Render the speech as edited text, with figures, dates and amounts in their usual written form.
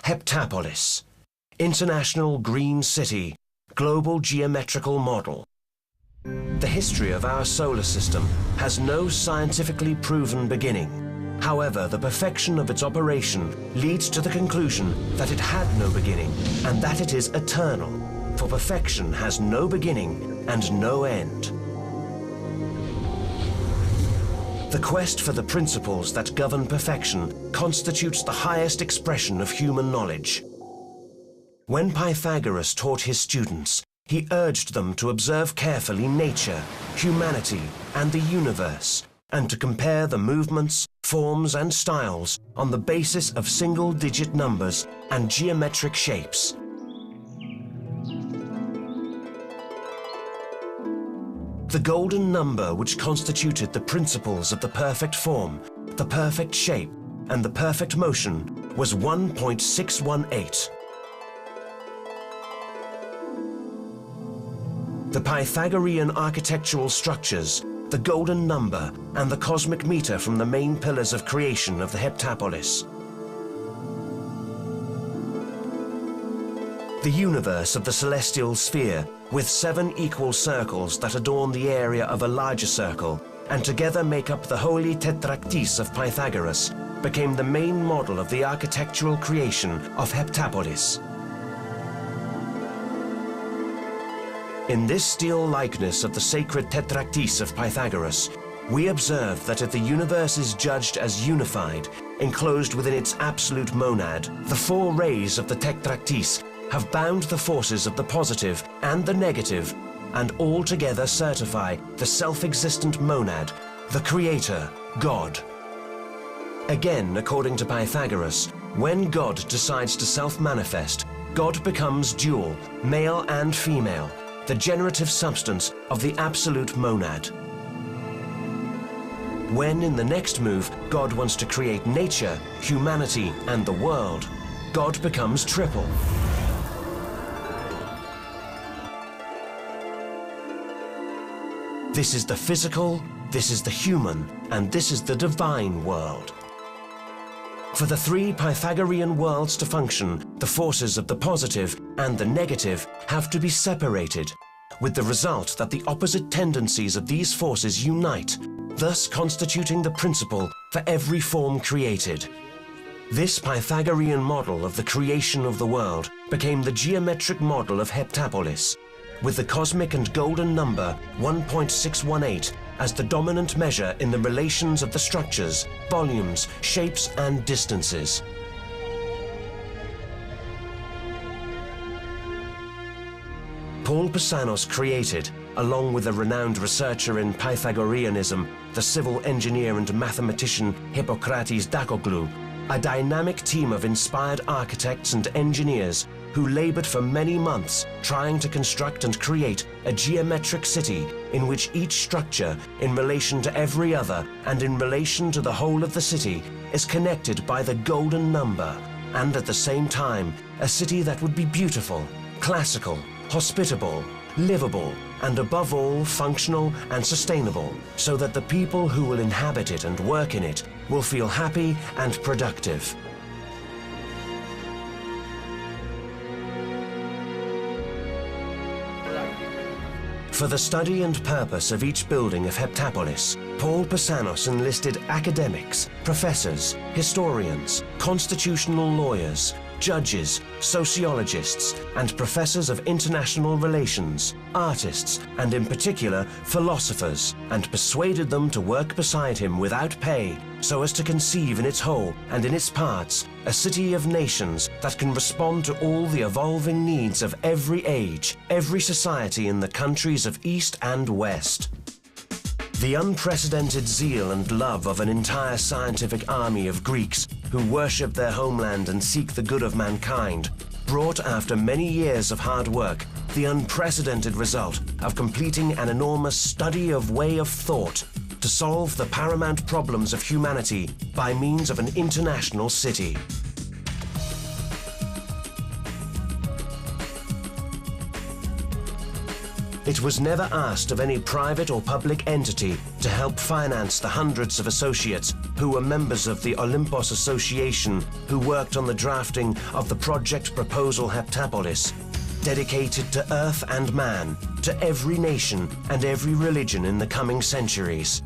Heptapolis, International Green City, Global Geometrical Model. The history of our solar system has no scientifically proven beginning. However, the perfection of its operation leads to the conclusion that it had no beginning and that it is eternal, for perfection has no beginning and no end. The quest for the principles that govern perfection constitutes the highest expression of human knowledge. When Pythagoras taught his students, he urged them to observe carefully nature, humanity, and the universe, and to compare the movements, forms, and styles on the basis of single-digit numbers and geometric shapes. The golden number which constituted the principles of the perfect form, the perfect shape, and the perfect motion was 1.618. The Pythagorean architectural structures, the golden number, and the cosmic meter from the main pillars of creation of the Heptapolis. The universe of the celestial sphere, with 7 equal circles that adorn the area of a larger circle, and together make up the holy tetractys of Pythagoras, became the main model of the architectural creation of Heptapolis. In this still likeness of the sacred tetractys of Pythagoras, we observe that if the universe is judged as unified, enclosed within its absolute monad, the 4 rays of the tetractys have bound the forces of the positive and the negative, and all together certify the self-existent monad, the creator, God. Again, according to Pythagoras, when God decides to self-manifest, God becomes dual, male and female, the generative substance of the absolute monad. When in the next move, God wants to create nature, humanity, and the world, God becomes triple. This is the physical, this is the human, and this is the divine world. For the 3 Pythagorean worlds to function, the forces of the positive and the negative have to be separated, with the result that the opposite tendencies of these forces unite, thus constituting the principle for every form created. This Pythagorean model of the creation of the world became the geometric model of Heptapolis, with the cosmic and golden number 1.618 as the dominant measure in the relations of the structures, volumes, shapes, and distances. Paul Pasanos created, along with a renowned researcher in Pythagoreanism, the civil engineer and mathematician Hippocrates Dakoglou, a dynamic team of inspired architects and engineers who labored for many months trying to construct and create a geometric city in which each structure, in relation to every other and in relation to the whole of the city, is connected by the golden number, and at the same time, a city that would be beautiful, classical, hospitable, livable, and above all, functional and sustainable, so that the people who will inhabit it and work in it will feel happy and productive. For the study and purpose of each building of Heptapolis, Paul Pasanos enlisted academics, professors, historians, constitutional lawyers, judges, sociologists, and professors of international relations, artists, and in particular, philosophers, and persuaded them to work beside him without pay, so as to conceive in its whole and in its parts a city of nations that can respond to all the evolving needs of every age, every society in the countries of East and West. The unprecedented zeal and love of an entire scientific army of Greeks who worship their homeland and seek the good of mankind brought, after many years of hard work, the unprecedented result of completing an enormous study of way of thought to solve the paramount problems of humanity by means of an international city. It was never asked of any private or public entity to help finance the hundreds of associates who were members of the Olympos Association who worked on the drafting of the project proposal Heptapolis, dedicated to Earth and man, to every nation and every religion in the coming centuries.